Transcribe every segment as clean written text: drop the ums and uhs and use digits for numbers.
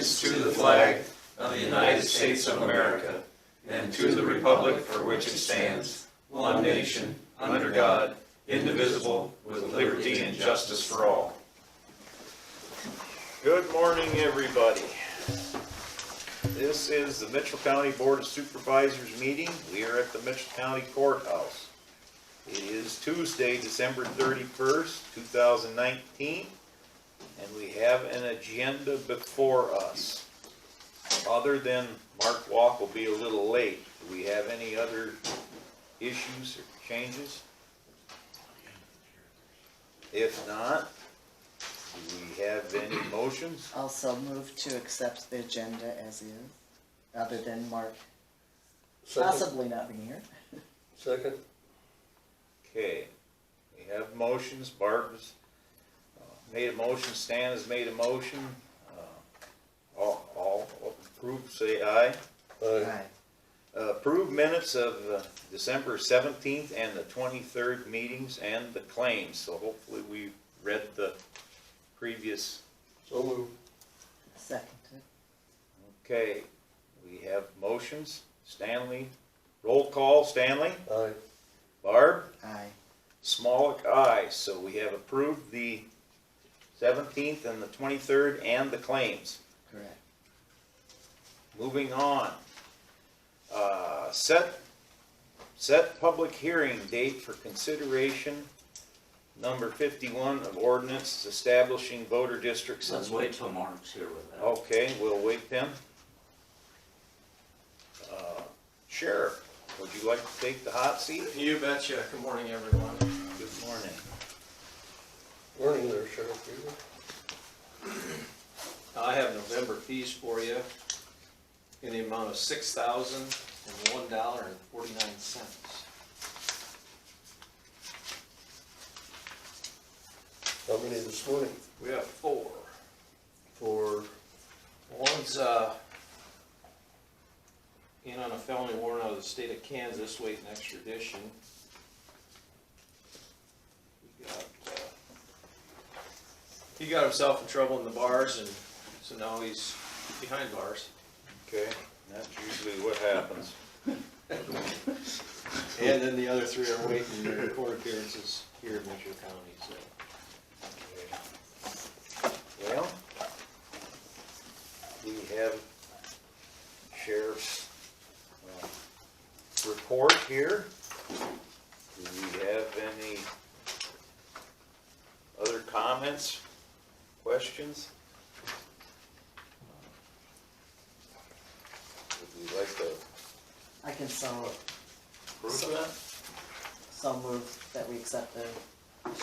allegiance to the flag of the United States of America and to the republic for which it stands, one nation, under God, indivisible, with liberty and justice for all. Good morning, everybody. This is the Mitchell County Board of Supervisors meeting. We are at the Mitchell County Courthouse. It is Tuesday, December 31st, 2019, and we have an agenda before us. Other than Mark Walk will be a little late, do we have any other issues or changes? If not, do we have any motions? Also move to accept the agenda as is, other than Mark possibly not being here. Second. Okay, we have motions. Barb has made a motion, Stan has made a motion. All approved, say aye. Aye. Approve minutes of December 17th and the 23rd meetings and the claims. So hopefully we read the previous. So moved. Seconded. Okay, we have motions. Stanley, roll call. Stanley? Aye. Barb? Aye. Smolik, aye. So we have approved the 17th and the 23rd and the claims. Correct. Moving on. Set public hearing date for consideration number 51 of ordinance establishing voter districts. Let's wait till Mark's here with that. Okay, we'll wait then. Sheriff, would you like to take the hot seat? You betcha. Good morning, everyone. Good morning. Morning there, Sheriff Beaver. I have November fees for you in the amount of $6,001.49. How many this morning? We have four. For, One's in on a felony warrant out of the state of Kansas, waiting extradition. He got himself in trouble in the bars, and so now he's behind bars. Okay, that's usually what happens. And then the other three are waiting their court appearances here in Mitchell County, so. Well, we have Sheriff's report here. Do we have any other comments, questions? Would we like to I can approve that? so move that we accept the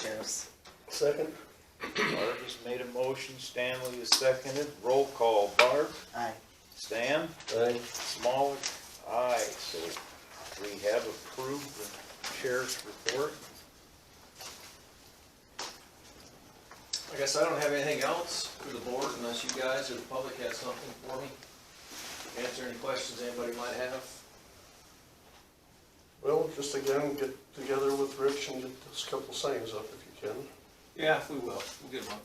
sheriff's. second? Barb has made a motion, Stanley is seconded. Roll call, Barb, Aye. Stan, Aye. Smolik, aye. So we have approved the sheriff's report. I guess I don't have anything else for the board unless you guys or the public has something for me. Answer any questions anybody might have. Well, just again, get together with Rich and get those couple signs up if you can. Yeah, we will. We'll get one.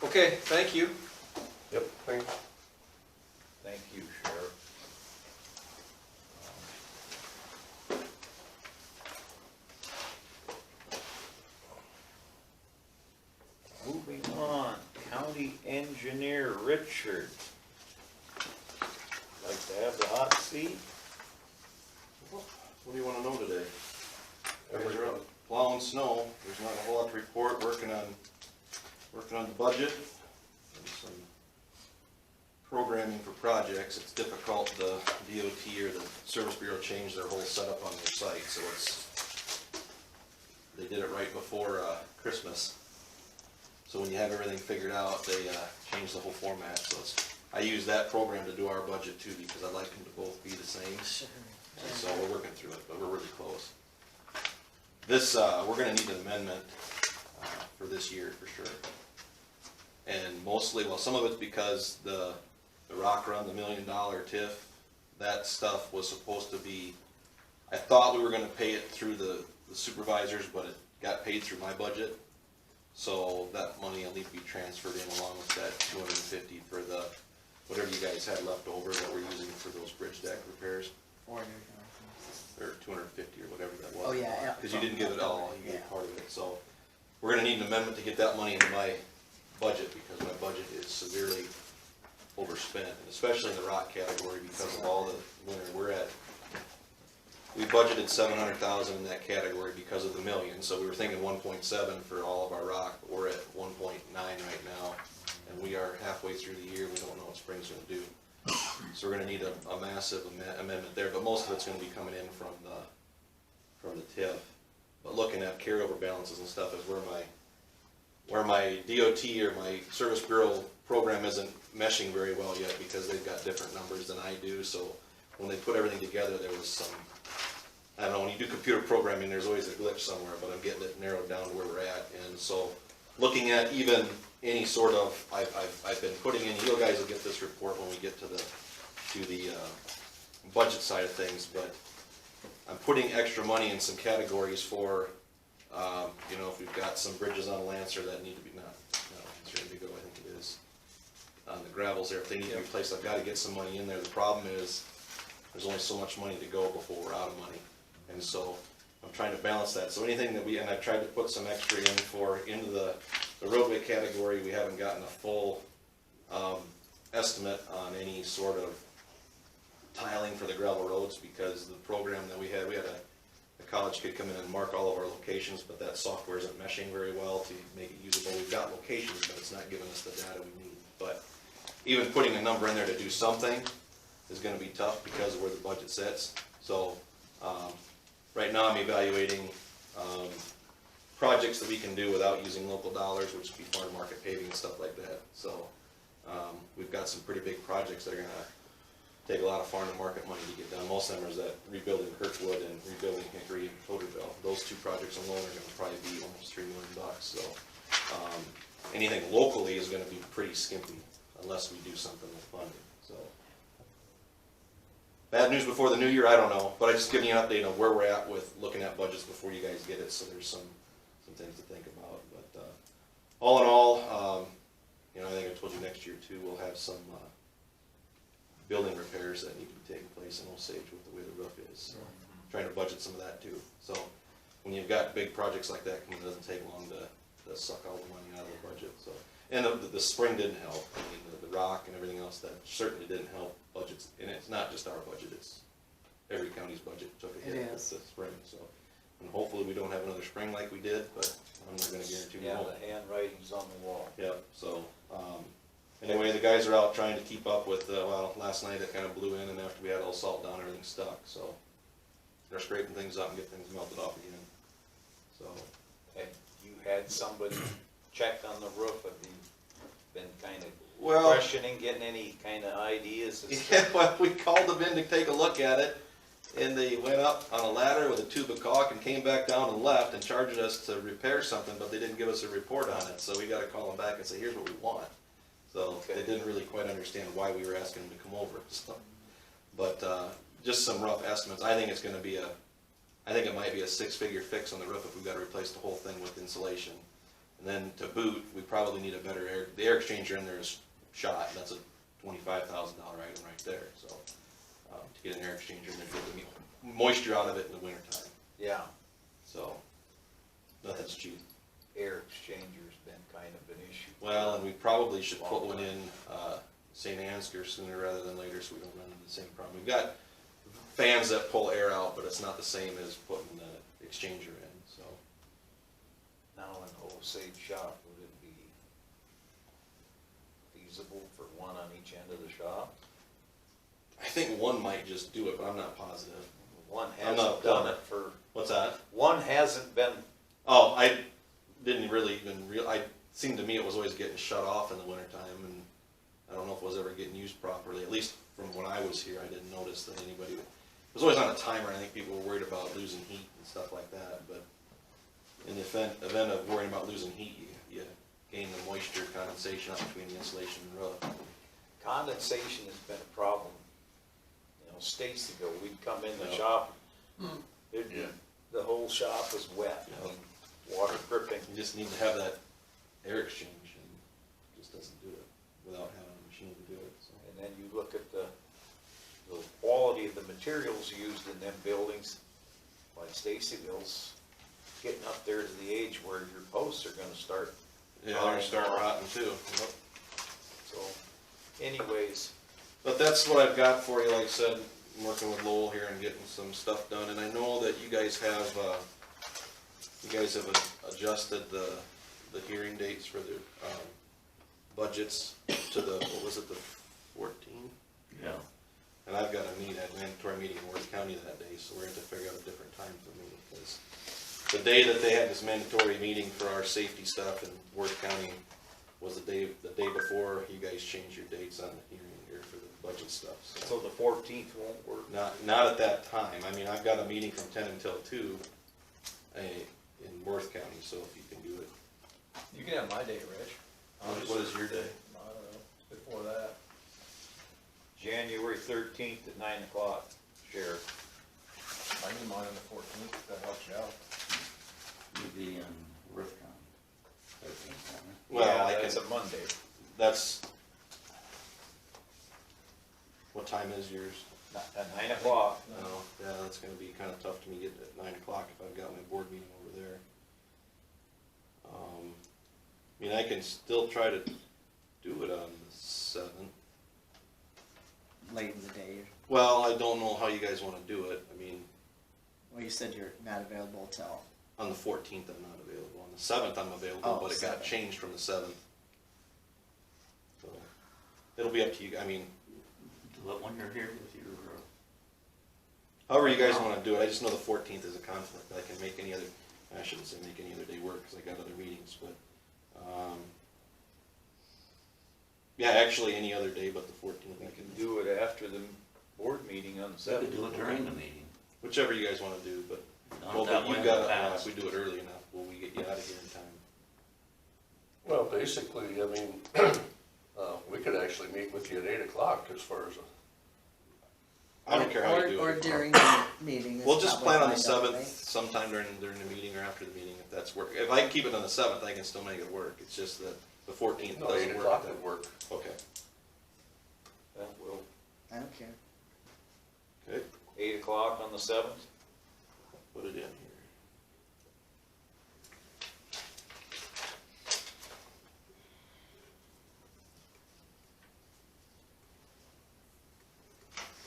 Okay, thank you. Yep, thanks. Thank you, Sheriff. Moving on, County Engineer Richard. Like to have the hot seat? What do you want to know today? Guys are out plowing snow. There's not a whole lot to report. Working on the budget and some programming for projects. It's difficult. The DOT or the Service Bureau changed their whole setup on their site, so they did it right before Christmas. So when you have everything figured out, they changed the whole format. So I use that program to do our budget too, because I like them to both be the same. Sure. And so we're working through it, but we're really close. This, we're gonna need an amendment for this year for sure. And mostly, well, some of it's because the rock run, the $1 million TIF, that stuff was supposed to be, I thought we were gonna pay it through the supervisors, but it got paid through my budget. So that money will need to be transferred in along with that 250 for the, whatever you guys had left over that we're using for those bridge deck repairs, 400. or 250 or whatever that was. Oh, yeah. Because you didn't give it all, you gave Yeah. part of it, so we're gonna need an amendment to get that money into my budget, because my budget is severely overspent, and especially in the rock category because of all the winter we're at. We budgeted 700,000 in that category because of the million, so we were thinking 1.7 for all of our rock, but we're at 1.9 right now, and we are halfway through the year, we don't know what spring's gonna do. So we're gonna need a massive amendment there, but most of it's gonna be coming in from the TIF. But looking at carryover balances and stuff is where my DOT or my Service Bureau program isn't meshing very well yet, because they've got different numbers than I do, so when they put everything together, there was some, I don't know, when you do computer programming, there's always a glitch somewhere, but I'm getting it narrowed down to where we're at, and so looking at even any sort of, I've been putting in, you guys will get this report when we get to the budget side of things, but I'm putting extra money in some categories for, you know, if we've got some bridges on Lancer that need to be, it's ready to go, I think it is, on the gravels there, if they need to be replaced, I've gotta get some money in there. The problem is, there's only so much money to go before we're out of money, and so I'm trying to balance that. So anything that and I've tried to put some extra into the roadway category. We haven't gotten a full estimate on any sort of tiling for the gravel roads, because the program that we had a college kid come in and mark all of our locations, but that software isn't meshing very well to make it usable. We've got locations, but it's not giving us the data we need. But even putting a number in there to do something is gonna be tough because of where the budget sits. So, right now I'm evaluating, projects that we can do without using local dollars, which would be farm market paving and stuff like that. So, we've got some pretty big projects that are gonna take a lot of farm and market money to get done. Most of them is that rebuilding Kirkwood and rebuilding Hickory and Totterville. Those two projects alone are gonna probably be almost $3 million. So, anything locally is gonna be pretty skimpy unless we do something with funding, so. Bad news before the new year, I don't know, but I just giving you an update on where we're at with looking at budgets before you guys get it, so there's some things to think about. But, all in all, you know, I think I told you next year too, we'll have some, building repairs that need to be taking place in Osage with the way the roof is. So trying to budget some of that too. So when you've got big projects like that, it doesn't take long to suck all the money out of the budget. So, and the spring didn't help. I mean, the rock and everything else, that certainly didn't help budgets. And it's not just our budget, it's every county's budget took a hit with the spring. So, and hopefully we don't have another spring like we did, but I'm not gonna guarantee we won't. The handwriting's on the wall. Yep, so, anyway, the guys are out trying to keep up with, well, last night it kind of blew in, and after we had all salt down, everything stuck, so they're scraping things up and get things melted off again, so. Have you had somebody check on the roof? Have you been kind of Well, questioning, getting any kind of ideas? yeah, well, we called them in to take a look at it, and they went up on a ladder with a tube of caulk and came back down and left and charged us to repair something, but they didn't give us a report on it, so we gotta call them back and say, here's what we want. So they didn't really quite understand why we were asking them to come over. So, but just some rough estimates. I think it's going to be I think it might be a 6-figure fix on the roof if we've got to replace the whole thing with insulation. And then to boot, we probably need a better the air exchanger in there is shot. That's a $25,000 item right there. So to get an air exchanger in there, to get the moisture out of it in the wintertime. Yeah, So nothing's cheap. air exchanger's been kind of an issue. Well, and we probably should put one in St. Ansgar sooner rather than later, so we don't run into the same problem. We've got fans that pull air out, but it's not the same as putting the exchanger in, so. Now in the Osage shop, would it be feasible for one on each end of the shop? I think one might just do it, but I'm not positive. One I'm not hasn't done plumber. it for, What's that? one hasn't been, Oh, I didn't really even seemed to me it was always getting shut off in the wintertime, and I don't know if it was ever getting used properly. At least from when I was here, I didn't notice that anybody, it was always on a timer. I think people were worried about losing heat and stuff like that, but in the event of worrying about losing heat, you gain the moisture condensation up between the insulation and roof. condensation has been a problem. You know, states ago, we'd come in the shop, the whole shop was wet. I mean, water dripping. You just need to have that air exchange and just doesn't do it without having a machine to do it, so. And then you look at the quality of the materials used in them buildings, like Stacyville's getting up there to the age where your posts are gonna start. Yeah, they're starting rotting too. Yep. So anyways, But that's what I've got for you, like I said, I'm working with Lowell here and getting some stuff done, and I know that you guys have adjusted the hearing dates for the, budgets to the, what was it, the 14th? Yeah. And I've got a mandatory meeting in Worth County that day, so we're gonna have to figure out a different time for me, because the day that they had this mandatory meeting for our safety stuff in Worth County was the day before you guys changed your dates on the hearing here for the budget stuff, so the 14th won't work. Not at that time. I mean, I've got a meeting from 10 until 2 in Worth County, so if you can do it. You can have my date, Rich. What is your day? I don't know, before that. January 13th at 9 o'clock, Sheriff. I can do mine on the 14th, if that helps you out. You'd be in Worth County, 13th, aren't Well, Yeah, I that's can, a Monday. that's, what time is yours? At 9 o'clock. No, yeah, that's gonna be kinda tough to me getting at 9 o'clock if I've got my board meeting over there. I mean, I can still try to do it on the 7th. Late in the day. Well, I don't know how you guys wanna do it. I mean, Well, you said you're not available till, on the 14th, I'm not available. On the 7th, I'm available, Oh, but it got 7th. changed from the 7th. So, it'll be up to you. I mean, you? Do it when you're here with your, however you guys wanna do it. I just know the 14th is a conflict. I can make any other, I shouldn't say make any other day work, cause I got other meetings, but, yeah, actually, any other day but the 14th, I We can can do it after the board meeting on the you could 7th. do it during the meeting. whichever you guys wanna do, but, Done well, it that but way you in the got, if past. we do it early enough, will we get you out of here in time? Well, basically, I mean, we could actually meet with you at 8 o'clock as far as, I don't care how you do it. or during the meeting is We'll just probably plan on the fine, don't 7th, sometime during the meeting or after the meeting, if that's work. If I can keep it on the 7th, I can still make it work. It's just that the 14th no, doesn't 8 work. o'clock would work. Okay, That will, they? I don't care. okay, 8 o'clock on the 7th. put it in here.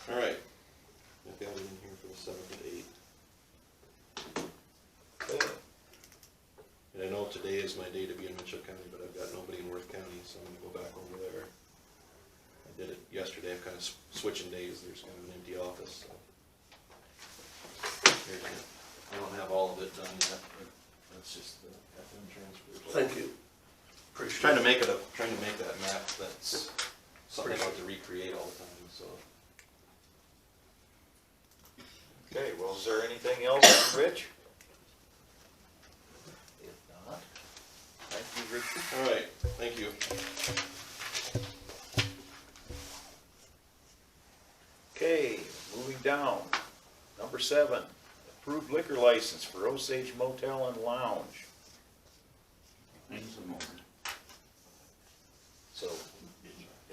All right, I've got it in here for the 7th at 8. Okay. And I know today is my day to be in Mitchell County, but I've got nobody in Worth County, so I'm gonna go back over there. I did it yesterday, I'm kinda switching days, there's kind of an empty office, so. Here's it. I don't have all of it done yet, but that's just the FM transfers. Thank you. Appreciate Trying it. to make that map that's something I like to recreate all the time, so. Okay, well, is there anything else, Rich? If not, thank you, Richard. All right, thank you. Okay, moving down. Number 7, approved liquor license for Osage Motel and Lounge. Things a moment. So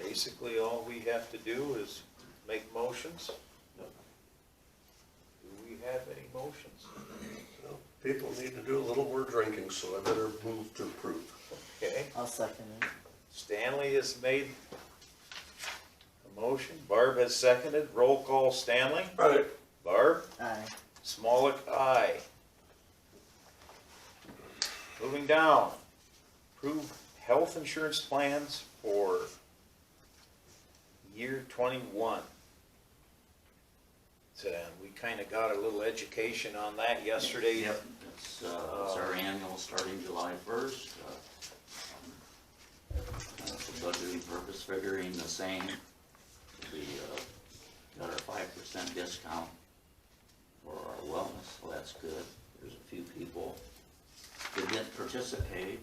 basically, all we have to do is make motions. Do we have any motions? Well, people need to do a little more drinking, so I better move to approve. Okay, I'll second it. Stanley has made a motion, Barb has seconded, roll call Stanley. All right, Barb? Aye. Smolik, aye. Moving down, approve health insurance plans for year 21. So we kinda got a little education on that yesterday. Yep, it's our annual starting July 1st. For budgeting purpose, figuring the same. We got our 5% discount for our wellness, so that's good. There's a few people that didn't participate.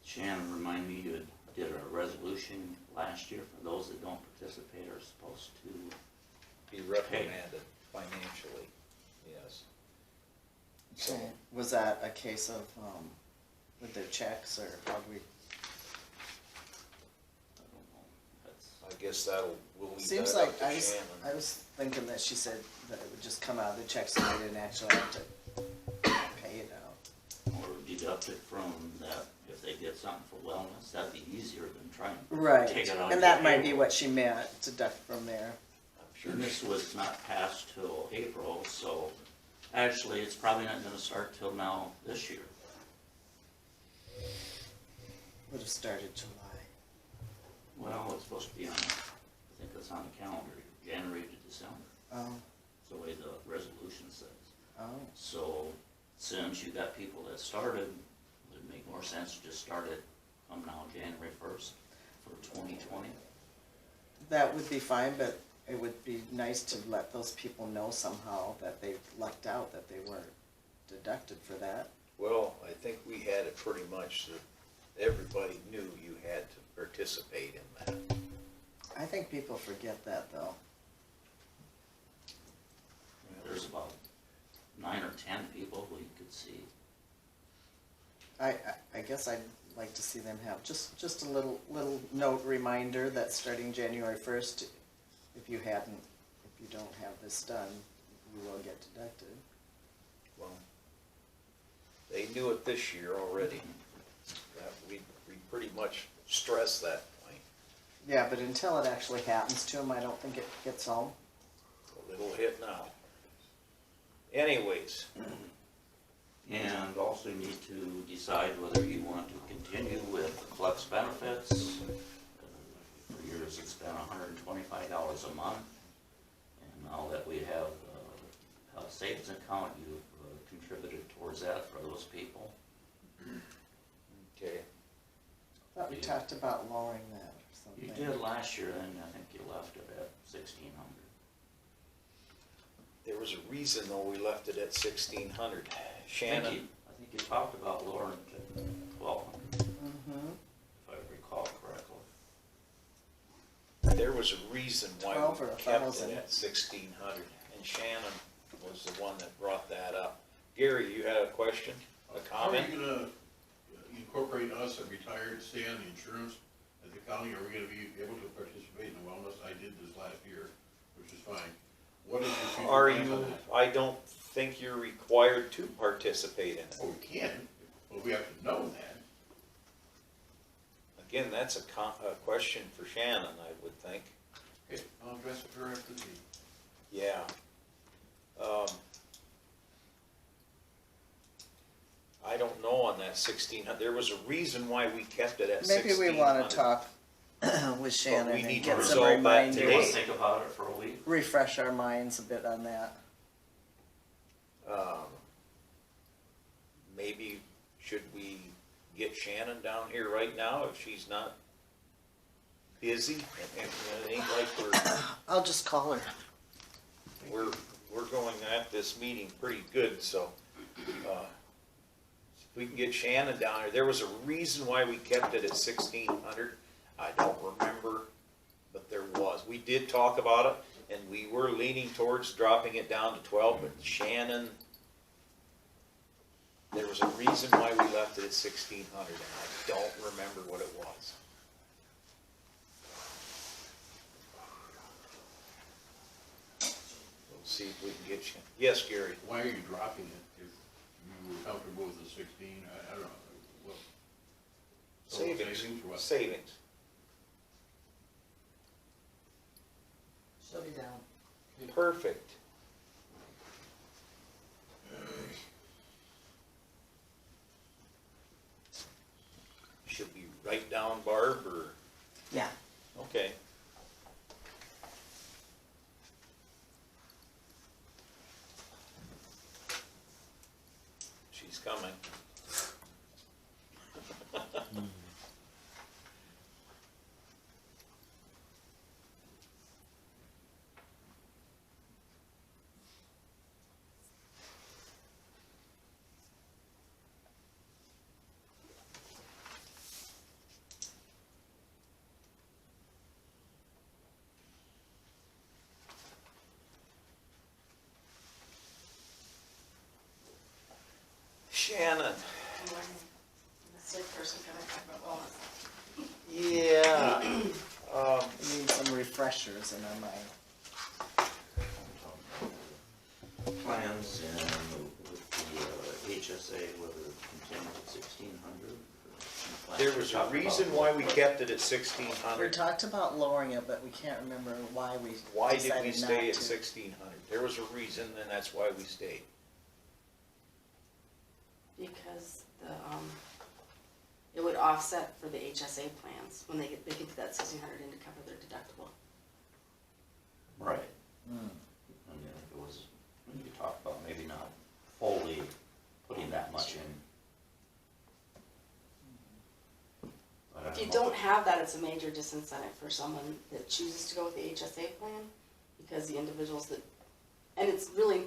Shannon reminded me you did a resolution last year for those that don't participate are supposed to. Be reprimanded financially, yes. So, Okay. Was that a case of, with their checks, or how do we? I don't know. That's, I guess we'll leave that Seems up like, to I was Shannon. thinking that she said that it would just come out of the checks and they didn't actually have to pay it out. or deduct it from that, if they get something for wellness, that'd be easier than trying to Right, take it out. and that might be what she meant, deduct from there. I'm sure And this was not passed till April, so actually, it's probably not gonna start till now this year. Would have started July. Well, it's supposed to be on, I think it's on the calendar, January to December. Oh, It's the way the resolution says. oh, So since you got people that started, would it make more sense to just start it come now January 1st for 2020? that would be fine, but it would be nice to let those people know somehow that they lucked out, that they weren't deducted for that. Well, I think we had it pretty much that everybody knew you had to participate in that. I think people forget that though. There's about 9 or 10 people who you could see. I guess I'd like to see them have just a little note reminder that starting January 1st, if you don't have this done, you will get deducted. Well, they knew it this year already. That we pretty much stressed that point. Yeah, but until it actually happens to them, I don't think it gets home. A little hit now. Anyways, And also you need to decide whether you want to continue with the flex benefits. For years, it's been $125 a month. And now that we have a savings account, you've contributed towards that for those people. okay, Thought we talked about lowering that or You something. did last year, and I think you left it at 1,600. there was a reason though we left it at 1,600. Shannon, I think you talked about lowering it to 1,200, Mm-hmm. if I recall correctly. there was a reason why 12 we or kept 1,000. it at 1,600, and Shannon was the one that brought that up. Gary, you had a question, a comment? Are you gonna incorporate us that retired, stay on the insurance at the county? Are we gonna be able to participate in the wellness? I did this last year, which is fine. What is your future Are plans on you, that? I don't think you're required to participate in it. Oh, we can, but we have to know that. Again, that's a question for Shannon, I would think. Okay, I'll address it for her after the meeting. Yeah. I don't know on that 1,600, there was a reason why we kept it at 1,600. Maybe we wanna talk with Shannon we and need to get some resolve that Do you want today. to think about it for a week? refresh our minds a bit on that. Maybe, should we get Shannon down here right now if she's not busy? And it ain't like I'll just call her. we're going at this meeting pretty good, so, if we can get Shannon down here, there was a reason why we kept it at 1,600. I don't remember, but there was. We did talk about it, and we were leaning towards dropping it down to 12, but Shannon, there was a reason why we left it at 1,600, and I don't remember what it was. We'll see if we can get Shannon. Yes, Gary? Why are you dropping it if you were comfortable with the 16? I don't know, well. so Savings, or what? savings. She'll be down. Perfect. Should we write down Barb, or, Yeah. okay. She's coming. manufacturers in our mind. Plans and with the HSA, whether it continues at 1,600. There was a reason why we kept it at 1,600. We talked about lowering it, but we can't remember why we Why did we decided stay not at to. 1,600? There was a reason, and that's why we stayed. Because it would offset for the HSA plans, when they could do that 1,600 in to cover their deductible. Right. Mm. I mean, if it was, we could talk about maybe not fully putting that much in. But I If you know. don't have that, it's a major disincentive for someone that chooses to go with the HSA plan, because the individuals that, and it's really,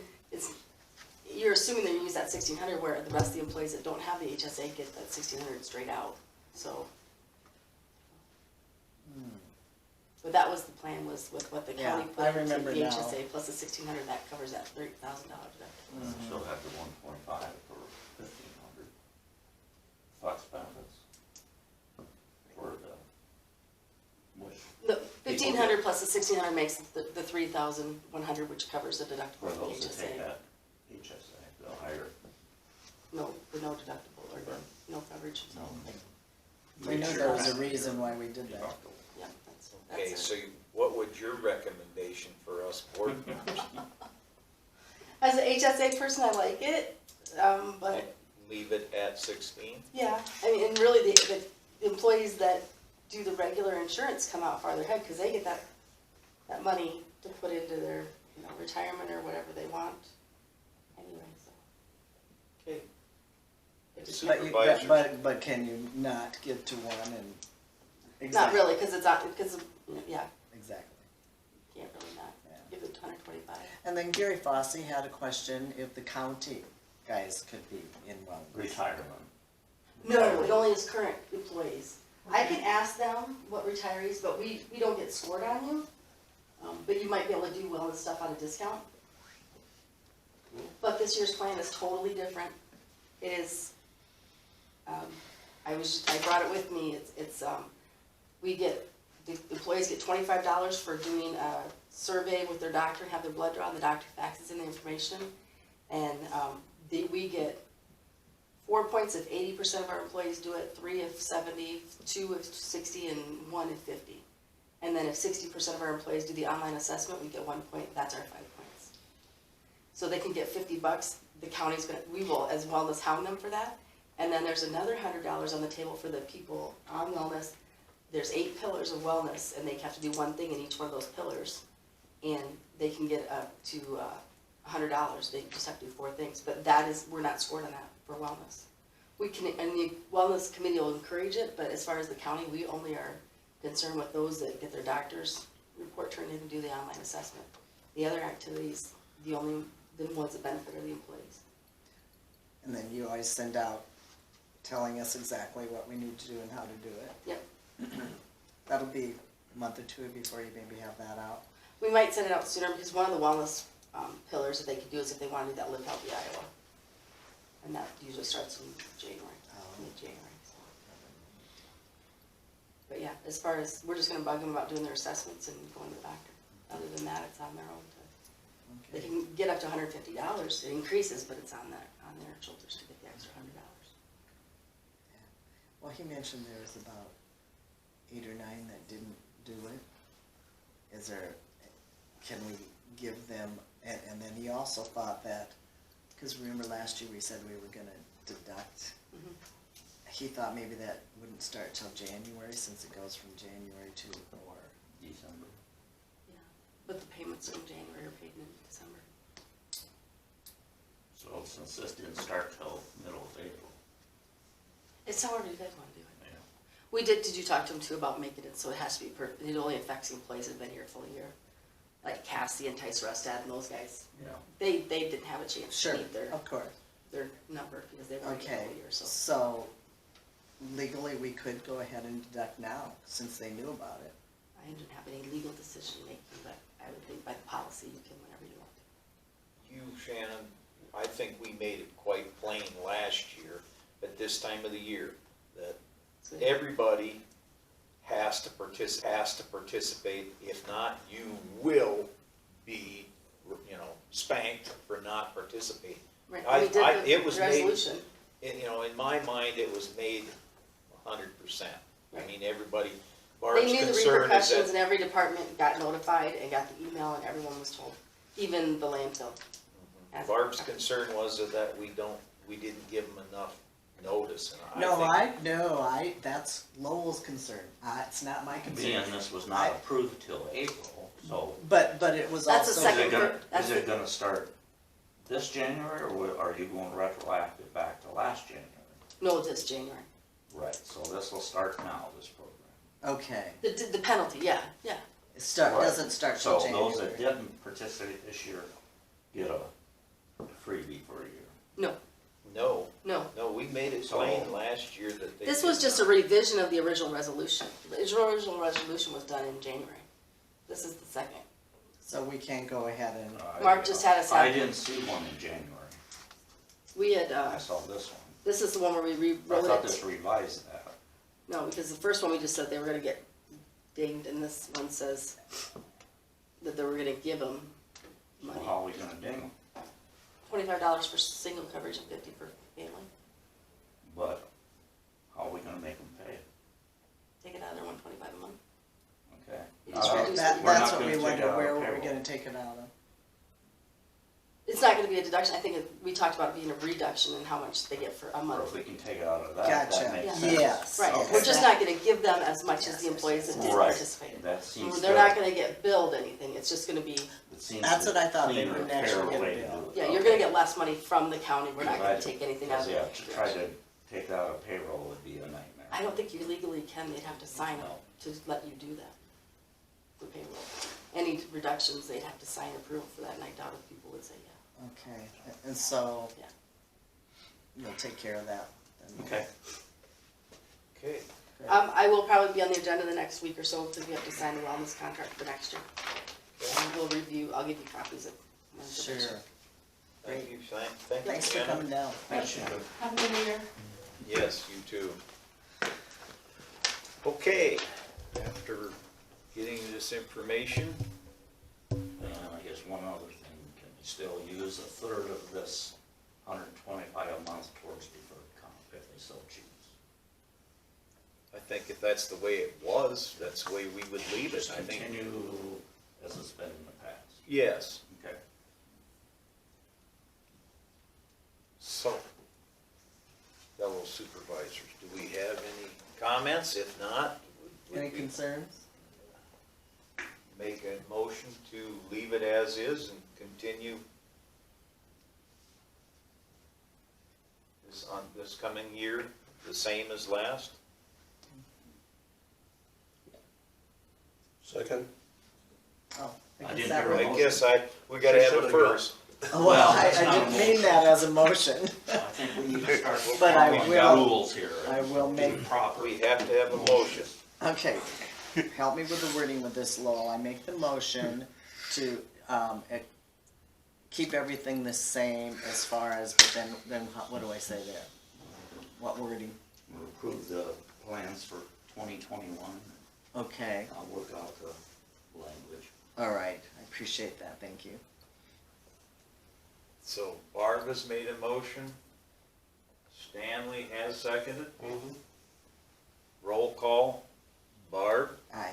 you're assuming they use that 1,600, where the rest of the employees that don't have the HSA get that 1,600 straight out, so. But that was the plan, was with what the county Yeah, I put into the remember now. HSA, plus the 1,600, that covers that $30,000 deductible. We still have the 1.5 for 1,500. Flex benefits. For the, which, The 1,500 plus the 1,600 makes the 3,100, which covers the for deductible of the those that take HSA. that HSA, the higher, No, the no deductible, or the no coverage, so, no. We knew there was a reason why we did that. Deductible. yeah, Okay, that's so it. what would your recommendation for us board members? As an HSA person, I like it, but, Leave it at 16? yeah, I mean, and really, the employees that do the regular insurance come out farther ahead, because they get that money to put into their, retirement or whatever they want, anyway, so. Okay. It just- But, Supervisors. but can you not give to one and? Not Exactly. really, because it's not, because, yeah, Exactly. can't really not Yeah. give it 125. And then Gary Fossey had a question if the county guys could be in wellness. Retirement. No, it only is current employees. I can ask them what retirees, but we don't get scored on you. But you might be able to do wellness stuff at a discount. But this year's plan is totally different. It is, I brought it with me, the employees get $25 for doing a survey with their doctor, have their blood drawn, the doctor faxes in the information. And we get 4 points if 80% of our employees do it, 3 if 70, 2 if 60, and 1 if 50. And then if 60% of our employees do the online assessment, we get 1 point, that's our 5 points. So they can get $50, the county's we will as wellness hound them for that. And then there's another $100 on the table for the people on wellness. There's 8 pillars of wellness, and they have to do one thing in each one of those pillars. And they can get up to $100, they just have to do 4 things, but we're not scored on that for wellness. We can, and the wellness committee will encourage it, but as far as the county, we only are concerned with those that get their doctor's report turned in and do the online assessment. The other activities, the ones that benefit are the employees. And then you always send out telling us exactly what we need to do and how to do it. Yep. That'll be a month or two before you maybe have that out. We might send it out sooner, because one of the wellness pillars that they could do is if they want to do that Live Healthy Iowa. And that usually starts in January, mid-January. So. But yeah, as far as, we're just gonna bug them about doing their assessments and going to the doctor. Other than that, it's on their own. They Okay. can get up to $150, it increases, but it's on their shoulders to get the extra $100. Well, he mentioned there was about 8 or 9 that didn't do it. Can we give them, and then he also thought that, because remember last year we said we were gonna deduct. Mhm. He thought maybe that wouldn't start till January, since it goes from January to, or, December. Yeah, but the payments in January are paid in December. So since this didn't start till middle of April. It's however you guys wanna do it. Yeah. We did you talk to them too about making it so it has to be, it only affects the employees that have been here a full year? Like Cassie and Tice Rustad and those guys. Yeah. They didn't have a chance sure, to meet of course. their number because they weren't here a Okay, full year, so. so legally we could go ahead and deduct now, since they knew about it. I didn't have any legal decision making, but I would think by the policy you can whenever you want. You, Shannon, I think we made it quite plain last year, at this time of the year, that So, everybody has to participate asked to participate. If not, you will be, spanked for not participating. Right, I- we did I- the it was made- resolution. And, in my mind, it was made 100%. I Right. mean, everybody, They Barb's knew the concern is repercussions that, and every department got notified and got the email and everyone was told, even the landfill. As- Barb's concern was that we didn't give them enough notice. And That's Lowell's concern. It's not my Being concern. this was not approved till April, so But it was That's a also. second- is it gonna start this January, or are you going retroactive back to last January? No, this January. Right, so this will start now, this program. Okay. The penalty, yeah. It Right. doesn't start till So January. those that didn't participate this year get a freebie for a year. No, No, we made it So- plain last year that they. this was did just a not. revision of the original resolution. The original resolution was done in January. This is the second. So we can't go ahead and, Mark just had us I out. didn't see one in January. We had, I saw this one. this is the one where we I rewrote thought it. this revised that. No, because the first one we just said they were gonna get dinged, and this one says that they were gonna give them Well, money. how are we gonna ding them? $25 for single coverage and 50 for family. But how are we gonna make them pay it? Take it out of their $125 a month. Okay. You just Uh, reduce that's We're not what gonna we take it wondered, out of where were we payroll. gonna take it out of? It's not gonna be a deduction, I think we talked about it being a reduction in how much they get for a Or month. if we can take it out of that, Gotcha, that makes Yeah. sense. yes. Right, okay. we're just not gonna give them as much as the employees that didn't Right. participate. That seems They're not to- gonna get billed anything, it's just gonna be, it seems That's to what I thought, they cleaner, wouldn't actually fairer get a way to bill. do it. yeah, you're gonna get less money from the county, we're not gonna Right. take anything out of Because, it. yeah, to try to take that out of payroll would be a nightmare. I don't think you legally can, they'd have to sign No. up to let you do that for payroll. Any reductions, they'd have to sign approval for that, and I doubt if people would say yeah. Okay, and so. Yeah. You'll take care of that. then. Okay. Okay, I will probably be on the agenda the next week or so, because we have to sign the wellness contract for next year. And we'll review, I'll give you copies of my Sure. information. thank you, thank you. Thanks for Shannon. coming down. Thanks, Shannon. Have a good New Year. Yes, you too. Okay, after getting this information, And I guess one other thing, can we still use a third of this $125 a month towards deferred comp if they so choose? I think if that's the way it was, that's the way we would leave it, Just I think. continue as it's been in the past. Yes, Okay. so, fellow supervisors, do we have any comments? If not, Any would we concerns? make a motion to leave it as is and continue this coming year, the same as last? Second? Oh, I guess didn't that hear a was- I guess we gotta She have should've it first. Well, I it's not a didn't mean that as a motion, I think we need to start But I following will- rules here. I will make, Proper. We have to have a motion. okay, help me with the wording with this, Lowell. I make the motion to, keep everything the same as far as, but then what do I say there? What wording? We'll approve the plans for 2021. Okay, I'll work out the language. all right, I appreciate that, thank you. So Barb has made a motion. Stanley has seconded. Mm-hmm. Roll call. Barb, Aye.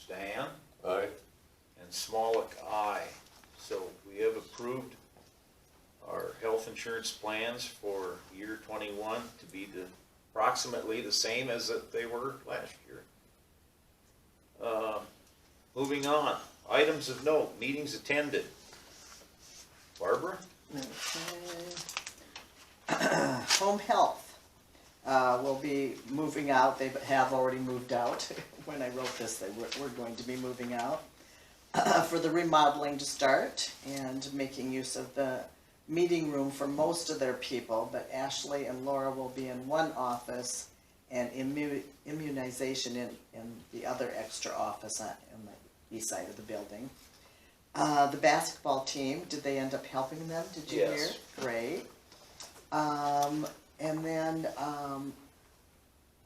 Stan, Aye. and Smollett, aye. So we have approved our health insurance plans for year 21 to be approximately the same as that they were last year. Moving on, items of note, meetings attended. Barbara? Home health will be moving out. They have already moved out. When I wrote this, they were going to be moving out for the remodeling to start and making use of the meeting room for most of their people. But Ashley and Laura will be in one office and immunization in the other extra office on the east side of the building. The basketball team, did they end up helping them? Did you hear? Yes. Great. And then,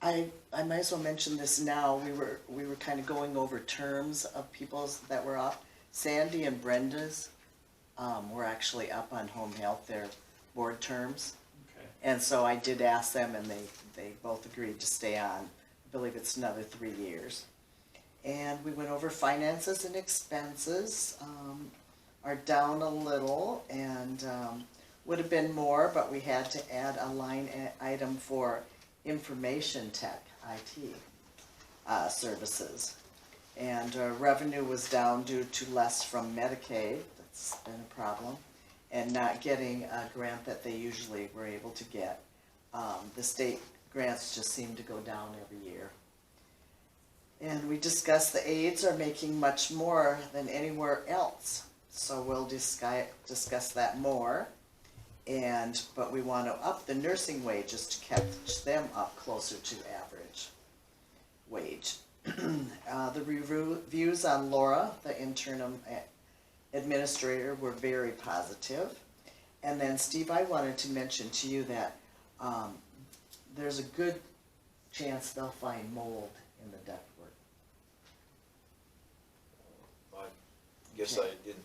I might as well mention this now. We were kind of going over terms of people's that were up. Sandy and Brenda's were actually up on home health, their board terms. Okay. And so I did ask them, and they both agreed to stay on. I believe it's another 3 years. And we went over finances and expenses, are down a little, and would have been more, but we had to add a line item for information tech, IT services. And revenue was down due to less from Medicaid, that's been a problem, and not getting a grant that they usually were able to get. The state grants just seem to go down every year. And we discussed the aides are making much more than anywhere else, so we'll discuss that more. But we want to up the nursing wages to catch them up closer to average wage. The reviews on Laura, the interim administrator, were very positive. And then Steve, I wanted to mention to you that there's a good chance they'll find mold in the ductwork. I guess I didn't,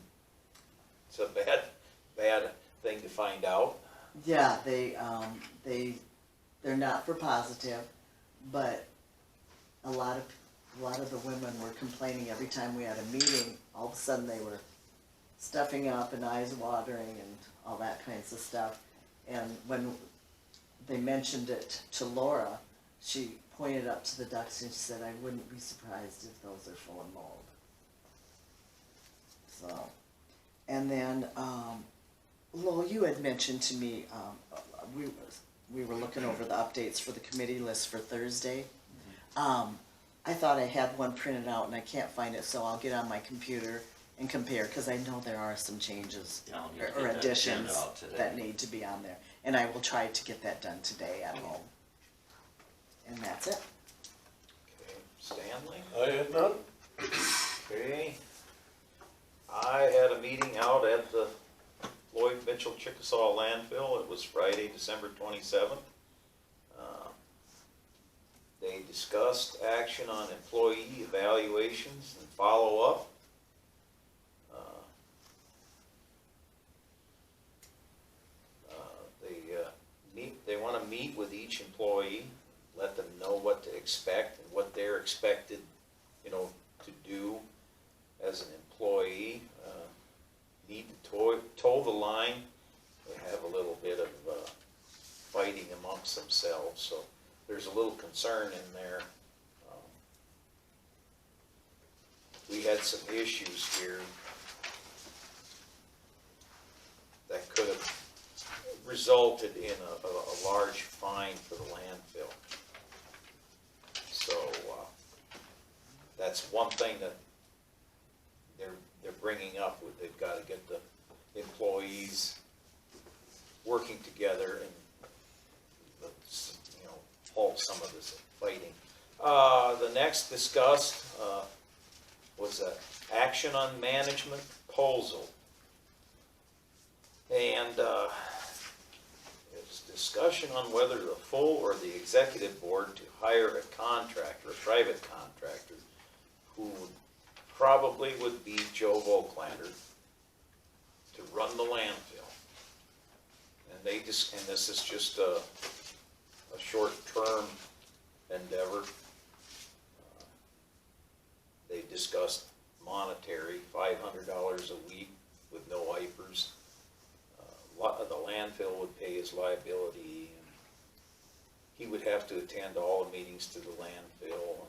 it's a bad thing to find out. Yeah, they're not for positive, but a lot of the women were complaining every time we had a meeting. All of a sudden they were stuffing up and eyes watering and all that kinds of stuff. And when they mentioned it to Laura, she pointed up to the ducts and she said, "I wouldn't be surprised if those are full of mold." So, and then Lowell, you had mentioned to me, we were looking over the updates for the committee list for Thursday. I thought I had one printed out and I can't find it, so I'll get on my computer and compare, because I know there are some changes Yeah, I'll need to or get that additions agenda out today. that need to be on there. And I will try to get that done today at home. And that's it. Okay, Stanley? I had none. Okay. I had a meeting out at the Floyd Mitchell Chickasaw landfill. It was Friday, December 27th. They discussed action on employee evaluations and follow-up. They want to meet with each employee, let them know what to expect and what they're expected, to do as an employee. Need to toe the line. They have a little bit of fighting amongst themselves, so there's a little concern in there. We had some issues here that could have resulted in a large fine for the landfill. So that's one thing that they're bringing up. They've got to get the employees working together and halt some of this fighting. The next discussed was action on management proposal. And it's discussion on whether the full or the executive board to hire a contractor, a private contractor, who probably would be Joe Volklander, to run the landfill. And and this is just a short-term endeavor. They discussed monetary, $500 a week with no IPers. The landfill would pay his liability, and he would have to attend all the meetings to the landfill.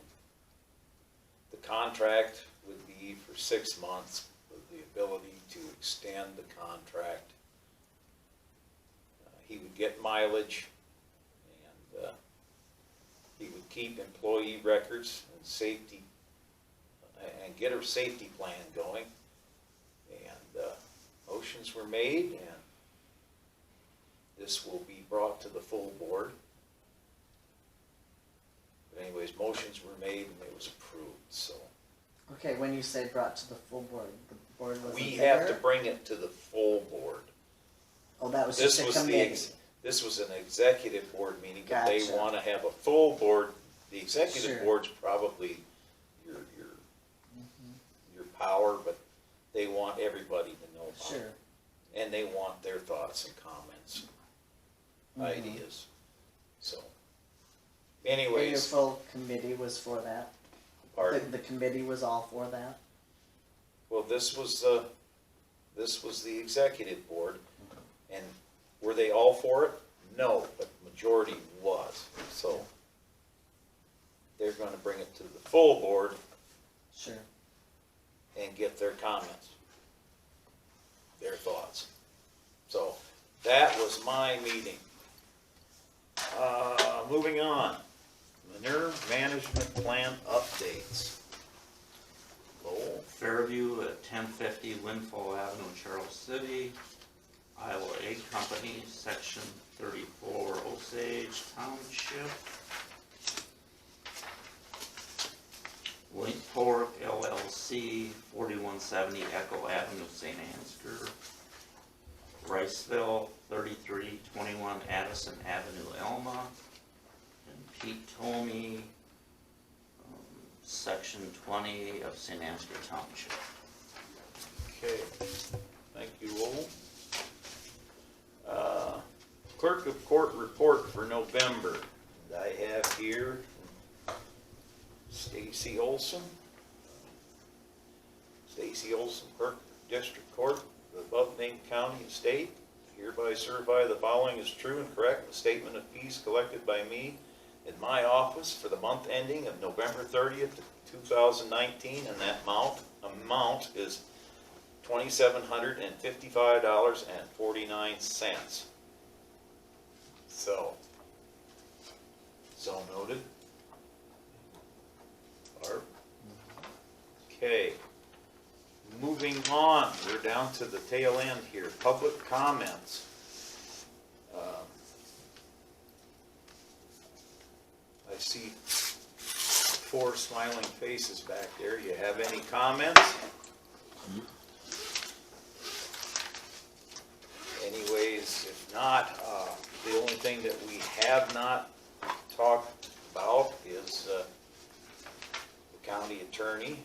The contract would be for 6 months with the ability to extend the contract. He would get mileage, and he would keep employee records and safety, and get a safety plan going. And motions were made, and this will be brought to the full board. But anyways, motions were made and it was approved, so. Okay, when you say brought to the full board, the board wasn't We have to there? bring it to the full board. Oh, that was This just a was committee. This was an executive board meeting, but they Gotcha. wanna have a full board. The executive Sure. board's probably your power, but they want everybody to know about it. Sure. And they want their thoughts and comments, ideas, so. And your Anyways, full committee was for that? pardon? The committee was all for that? Well, this was the executive board, and were they all for it? No, but majority was, so. They're gonna bring it to the full board Sure. and get their comments, their thoughts. So, that was my meeting. Moving on, manure management plan updates. Lowell? Fairview at 1050 Windfall Avenue, Charles City. Iowa Egg Company, Section 34, Osage Township. Link Pork LLC, 4170 Echo Avenue, St. Ansgar. Riceville, 3321 Addison Avenue, Elma. And Pete Tomey, Section 20 of St. Ansgar Township. Okay, thank you, Lowell. Clerk of Court report for November. I have here Stacy Olson. Stacy Olson, Clerk, District Court, the above named county and state. Hereby certify the following is true and correct. The statement of fees collected by me in my office for the month ending of November 30th, 2019, and that amount is $2,755.49. So noted. Barb? Okay. Moving on, we're down to the tail end here, public comments. I see 4 smiling faces back there. You have any comments? Anyways, if not, the only thing that we have not talked about is the county attorney.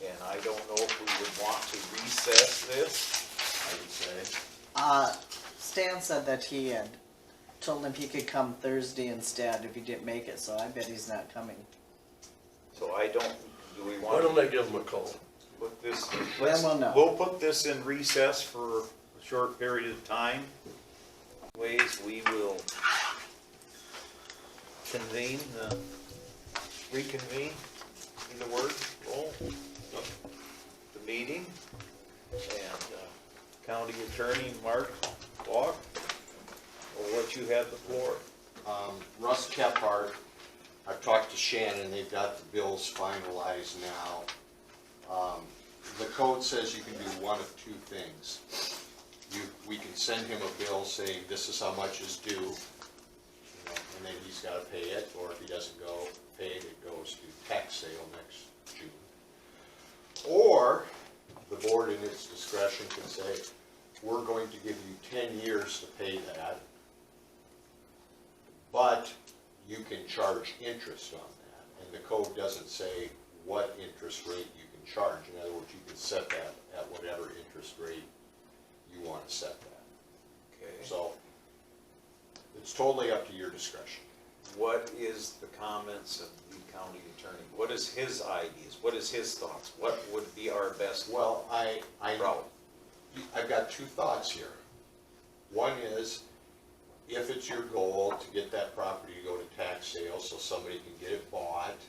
And I don't know if we would want to recess this, I would say. Stan said that he had told him he could come Thursday instead if he didn't make it, so I bet he's not coming. So I don't, do we Why want don't to I give them a call? put this, Then we'll know. we'll put this in recess for a short period of time. Ways we will reconvene, in the word, roll, the meeting, and County Attorney Mark Walk, will let you have the floor. Russ Kephart, I've talked to Shannon, they've got the bills finalized now. The code says you can do one of 2 things. We can send him a bill saying this is how much is due, and then he's gotta pay it, or if he doesn't go pay it, it goes to tax sale next June. Or the board in its discretion can say, we're going to give you 10 years to pay that, but you can charge interest on that. And the code doesn't say what interest rate you can charge. In other words, you can set that at whatever interest rate you want to set that. Okay. So it's totally up to your discretion. What is the comments of the county attorney? What is his ideas? What is his thoughts? What would be our best Well, route? I've got 2 thoughts here. One is, if it's your goal to get that property to go to tax sale so somebody can get it bought,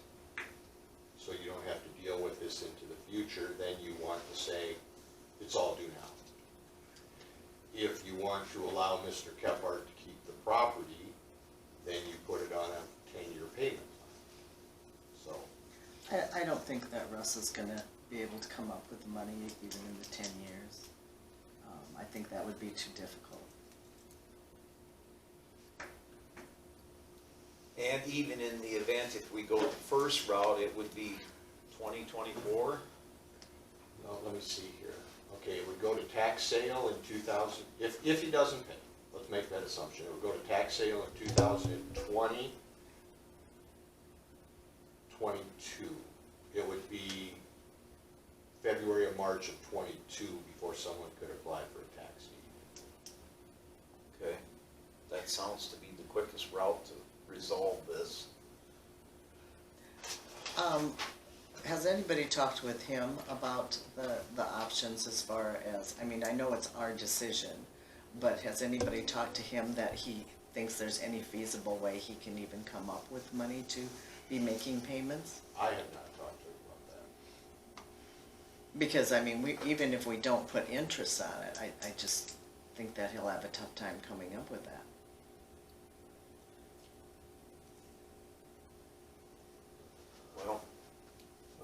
so you don't have to deal with this into the future, then you want to say, it's all due now. If you want to allow Mr. Kephart to keep the property, then you put it on a 10-year payment plan. So, I don't think that Russ is gonna be able to come up with the money even in the 10 years. I think that would be too difficult. And even in the event if we go the first route, it would be 2024. now let me see here. Okay, it would go to tax sale in 2000, if he doesn't pay, let's make that assumption, it would go to tax sale in 2020, 22. It would be February or March of 22 before someone could apply for a tax deed. Okay, that sounds to be the quickest route to resolve this. Has anybody talked with him about the options as far as, I mean, I know it's our decision, but has anybody talked to him that he thinks there's any feasible way he can even come up with money to be making payments? I have not talked to him about that. Because, I mean, even if we don't put interest on it, I just think that he'll have a tough time coming up with that.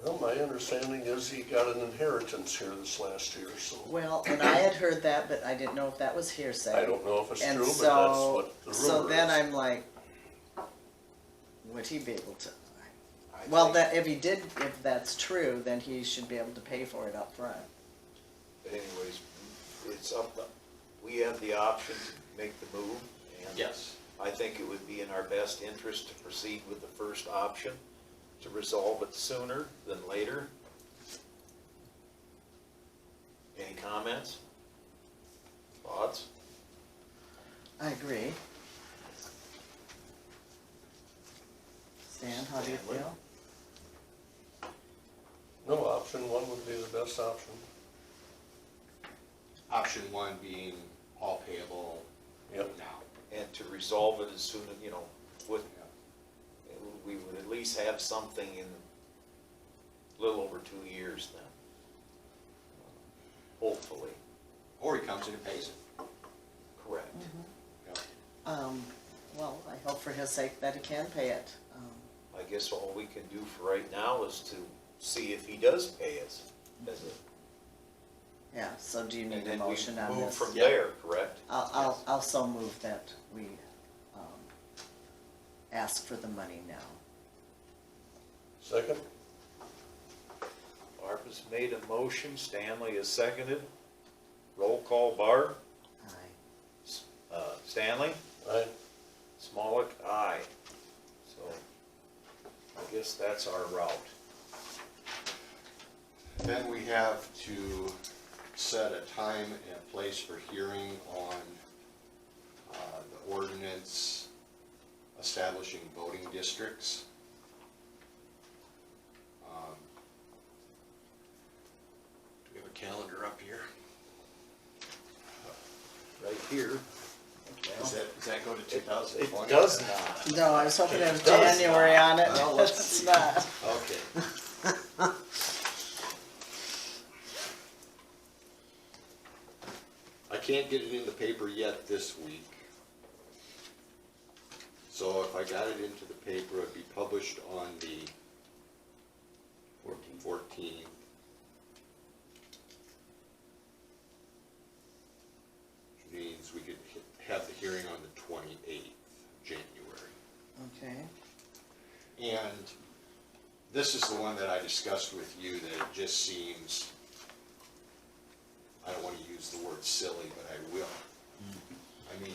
Well, my understanding is he got an inheritance here this last year, so. Well, and I had heard that, but I didn't know if that was hearsay. I don't know if it's And true, but that's so, what the rumor is. so then I'm like, would he be able to? I Well, think- that, if that's true, then he should be able to pay for it up front. But anyways, it's up to, we have the option to make the move, and Yes. I think it would be in our best interest to proceed with the first option, to resolve it sooner than later. Any comments? Thoughts? I agree. Stan, how do you Stanley? feel? No, option one would be the best option. Option one being all payable Yep. now. And to resolve it as soon as, you know, with, we would at least have something in a little over 2 years then. Hopefully, Or he comes in and pays it. correct. Yep. Well, I hope for his sake that he can pay it. I guess all we can do for right now is to see if he does pay us as a, Yeah, so do you and need a then we motion on move this? from Yeah. there, correct? I'll so move that we, ask for the money now. Second? Barb has made a motion, Stanley has seconded. Roll call, Barb. Aye. Stanley? Aye. Smolik, aye. So, I guess that's our route. Then we have to set a time and place for hearing on the ordinance establishing voting districts. Do we have a calendar up here? Right here. Does that go to It 2020? does not. No, I was hoping it was does January not. on it, Well, but let's it's see. not. Okay. I can't get it in the paper yet this week. So if I got it into the paper, it'd be published on the 14th. Which means we could have the hearing on the 28th, January. Okay. And this is the one that I discussed with you, that it just seems, I don't want to use the word silly, but I will. I mean,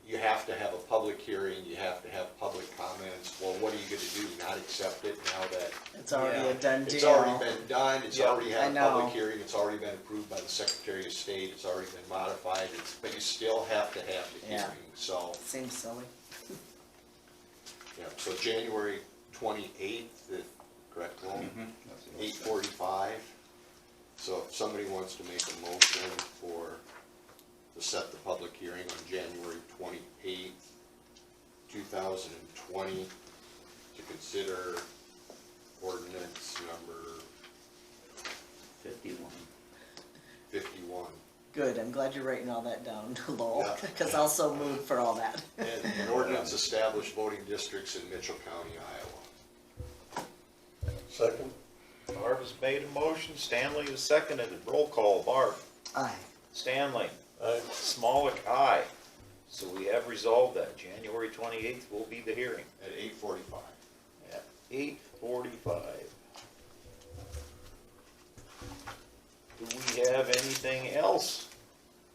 you have to have a public hearing, you have to have public comments. Well, what are you gonna do, not accept it now that It's already a done deal. it's already been done, it's Yeah. already had I a public know. hearing, it's already been approved by the Secretary of State, it's already been modified, but you still have to have the Yeah. hearing, so. Seems silly. Yeah, so January 28th, correct, Lowell? 8:45. So if somebody wants to make a motion to set the public hearing on January 28th, 2020, to consider ordinance number 51. 51. Good, I'm glad you're writing all that down, Lowell, Yeah. because I'll so move for all that. And an ordinance establish voting districts in Mitchell County, Iowa. Second? Barb has made a motion, Stanley has seconded it. Roll call, Barb. Aye. Stanley. Aye. Smolik, aye. So we have resolved that. January 28th will be the hearing At 8:45. at 8:45. have anything else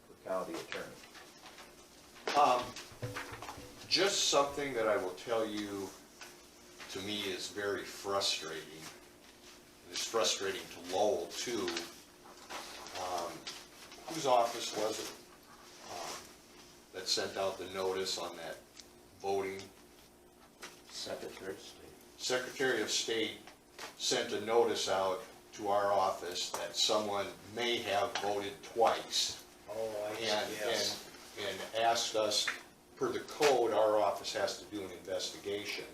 for county attorney? Just something that I will tell you, to me, is very frustrating. It's frustrating to Lowell too. Whose office was it that sent out the notice on that voting? Secretary of State. Secretary of State sent a notice out to our office that someone may have voted twice. Oh, And asked us, per the code, our office has to do an investigation.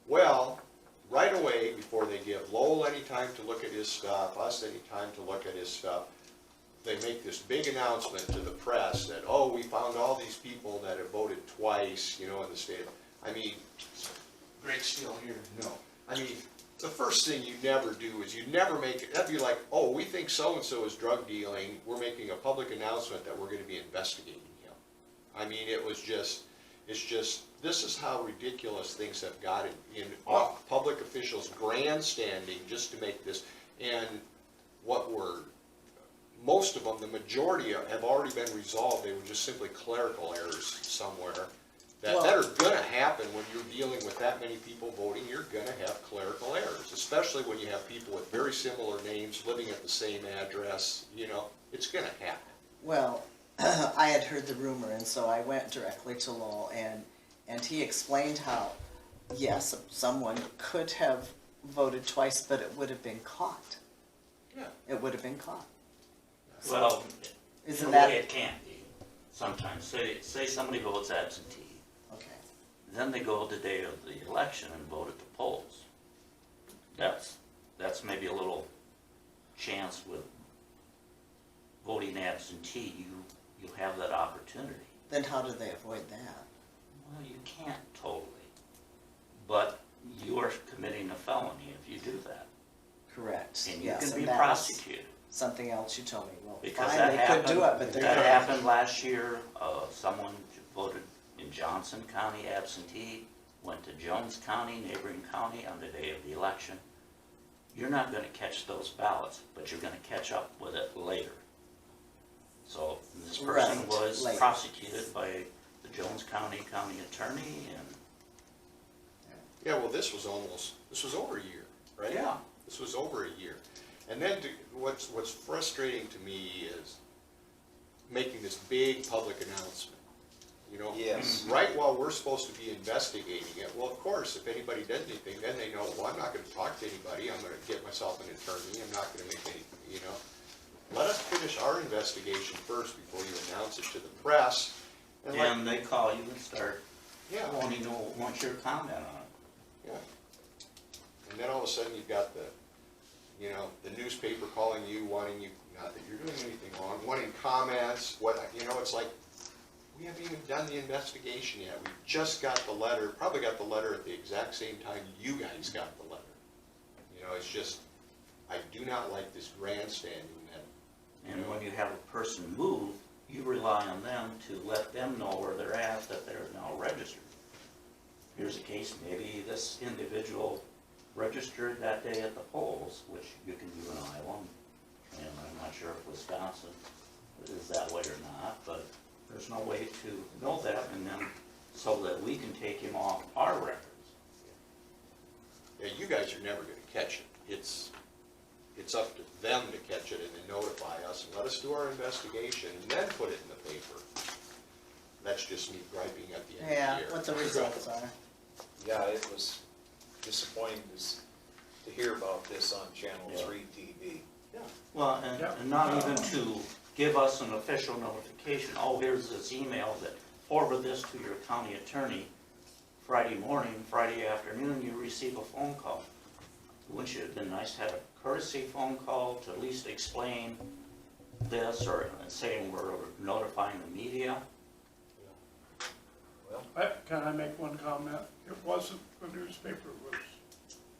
Well, right away, before they give Lowell any time to look at his stuff, us any time to look at his stuff, they make this big announcement to the press that, oh, we found all these people that have voted twice, you know, in the state of, I mean, Greg Steele here, no. I mean, the first thing you never do is you never make it, that'd be like, oh, we think so-and-so is drug dealing, we're making a public announcement that we're gonna be investigating him. I mean, it's just, this is how ridiculous things have gotten in public officials grandstanding just to make this, and most of them, the majority have already been resolved, they were just simply clerical errors somewhere. That are gonna happen when you're dealing with that many people voting, you're gonna have clerical errors, especially when you have people with very similar names, living at the same address, you know, it's gonna happen. Well, I had heard the rumor, and so I went directly to Lowell, and he explained how, yes, someone could have voted twice, but it would have been caught. Yeah. It would have been caught. Well, Isn't the that, way it can be, sometimes, say somebody votes absentee, okay, then they go the day of the election and vote at the polls. That's maybe a little chance with voting absentee, you have that opportunity. then how do they avoid that? Well, you can't totally, but you are committing a felony if you do that. Correct, And you yes, can be and that was prosecuted. something else you told me, well, Because fine, that they happened, could do it, but they're that not. happened last year, someone voted in Johnson County absentee, went to Jones County, neighboring county, on the day of the election. You're not gonna catch those ballots, but you're gonna catch up with it later. So this person Right, was later. prosecuted by the Jones County attorney, and Yeah, well, this was over a year, right? yeah, This was over a year. And then what's frustrating to me is making this big public announcement, you know? Yes. Right while we're supposed to be investigating it. Well, of course, if anybody does anything, then they know, well, I'm not gonna talk to anybody, I'm gonna get myself an attorney, I'm not gonna make any, you know? Let us finish our investigation first before you announce it to the press. And like, and they call you and start yeah, wanting to know, want your comment on it. yeah. And then all of a sudden you've got the newspaper calling you, wanting you, not that you're doing anything wrong, wanting comments, it's like, we haven't even done the investigation yet. We just got the letter, probably got the letter at the exact same time you guys got the letter. You know, it's just, I do not like this grandstanding that, And when you have a person move, you rely on them to let them know where they're at, that they're now registered. Here's a case, maybe this individual registered that day at the polls, which you can do in Iowa, and I'm not sure if Wisconsin is that way or not, but there's no way to know that, and then, so that we can take him off our records. yeah, you guys are never gonna catch it. It's up to them to catch it and then notify us and let us do our investigation and then put it in the paper. That's just me griping at the end Yeah, of the year. what the results are. Yeah, it was disappointing to hear about this on Channel Yeah. 3 TV. Well, and not even to give us an official notification, oh, here's this email that forward this to your county attorney. Friday morning, Friday afternoon, you receive a phone call. Wouldn't it have been nice to have a courtesy phone call to at least explain this, or saying we're notifying the media? Can I make one comment? It wasn't the newspaper,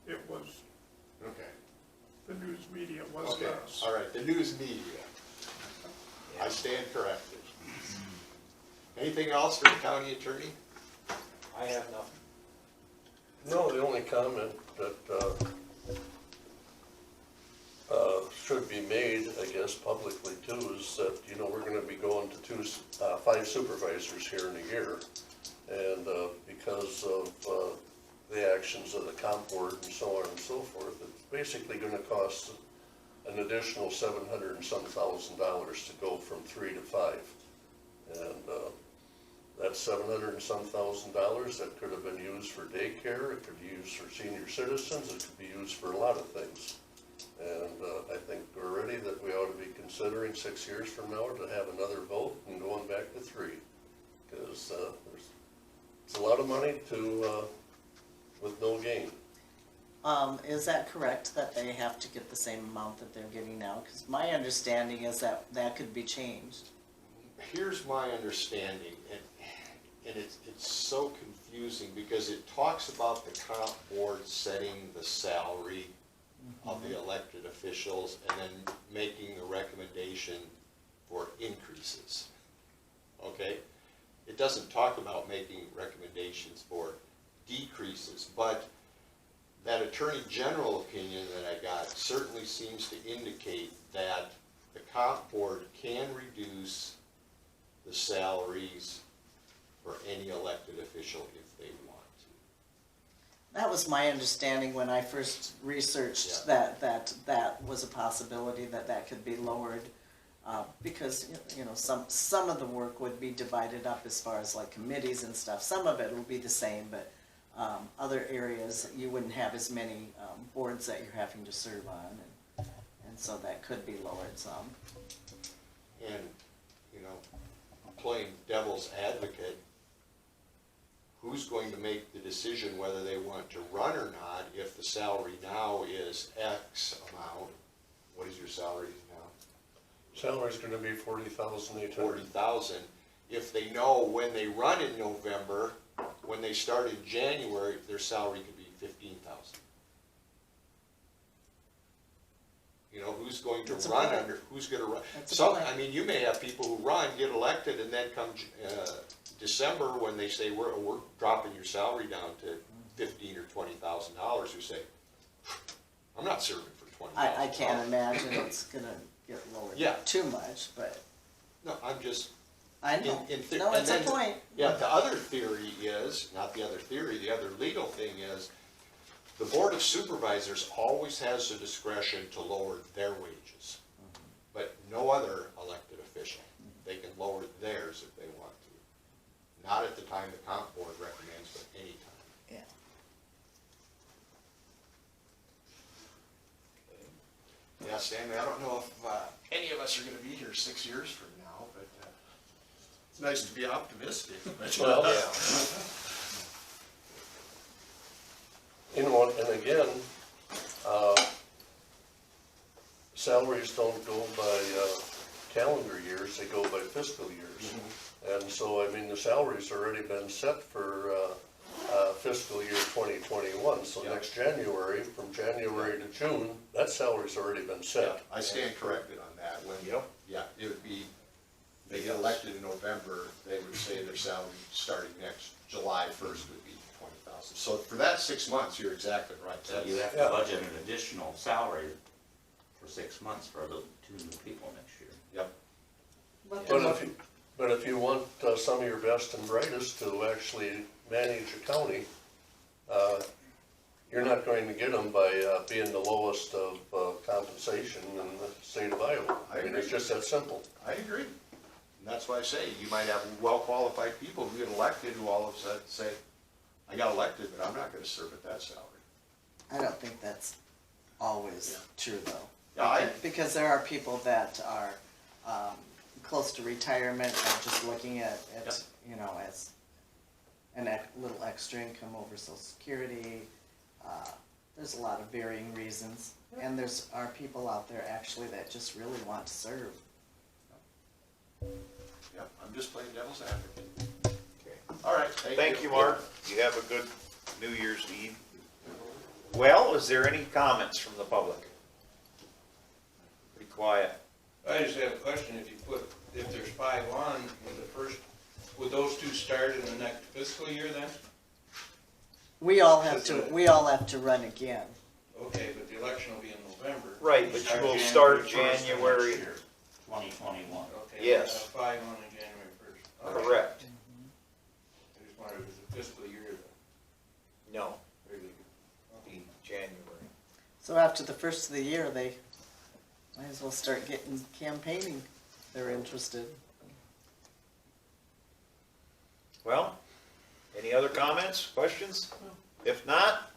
it was Okay, the news media, it wasn't okay, us. all right, the news media. I stand corrected. Anything else for the county attorney? I have nothing. No, the only comment that, should be made, I guess, publicly too, is that, you know, we're gonna be going to 5 supervisors here in a year. And, because of, the actions of the comp board and so on and so forth, it's basically gonna cost an additional $700 and some thousand to go from 3 to 5. And, that's $700 and some thousand that could have been used for daycare, it could be used for senior citizens, it could be used for a lot of things. And I think we're ready that we ought to be considering 6 years from now to have another vote and going back to 3. Because it's a lot of money to, with no gain. Is that correct, that they have to get the same amount that they're getting now? Because my understanding is that that could be changed. Here's my understanding, and it's so confusing because it talks about the comp board setting the salary of the elected officials and then making a recommendation for increases, okay? It doesn't talk about making recommendations for decreases, but that Attorney General opinion that I got certainly seems to indicate that the comp board can reduce the salaries for any elected official if they want to. That was my understanding when I first researched that was a possibility that could be lowered. Because, you know, some of the work would be divided up as far as like committees and stuff. Some of it will be the same, but other areas you wouldn't have as many boards that you're having to serve on. And so that could be lowered some. And, you know, playing devil's advocate, who's going to make the decision whether they want to run or not if the salary now is X amount? What is your salary now? Salary's gonna be $40,800. 40,000. If they know when they run in November, when they start in January, their salary could be 15,000. You know, who's going to That's a run point. under, who's gonna run? That's a Some, point. I mean, you may have people who run, get elected, and then come December, when they say, we're dropping your salary down to $15,000 or $20,000, who say, I'm not serving for $20,000. I can't imagine it's gonna get lowered Yeah. too much, but No, I'm just, I know. In No, it's a and then- point. yeah, the other theory is, not the other theory, the other legal thing is, the Board of Supervisors always has the discretion to lower their wages, but no other elected official. They can lower theirs if they want to. Not at the time the comp board recommends, but any time. Yeah. Yeah, Stanley, I don't know if any of us are gonna be here 6 years from now, but it's nice to be optimistic. Well, you know, and again, salaries don't go by calendar years, they go by fiscal years. And so, I mean, the salary's already been set for fiscal year 2021, so Yeah. next January, from January to June, that salary's already been set. I stand corrected on that. When, Yep. yeah, it would be, they get elected in November, they would say their salary starting next July 1st would be 20,000. So for that 6 months, you're exactly right. So you have to Yeah. budget an additional salary for 6 months for the 2 new people next year. Yep. But if you want some of your best and brightest to actually manage a county, you're not going to get them by being the lowest of compensation in the state of Iowa. I mean, it's just that simple. I agree. And that's why I say, you might have well-qualified people who get elected who all of a sudden say, I got elected, but I'm not gonna serve at that salary. I don't think that's always true though. Yeah, Because there are people that are close to retirement and just looking at you know, as little extra income over Social Security. There's a lot of varying reasons, and are people out there actually that just really want to serve. Yep, I'm just playing devil's advocate. All right, Thank you, Mark. You have a good New Year's Eve. Well, is there any comments from the public? Be quiet. I just have a question, if there's 5 on in the first, would those 2 start in the next fiscal year then? We all have to run again. Okay, but the election will be in November. November. Right, but you will start January, 2021. Okay. Yes. 5 on January first. correct. I just wondered, is the fiscal year the No, regular? be January. So after the first of the year, they might as well start getting campaigning. If they're interested. Well, any other comments, questions? If not,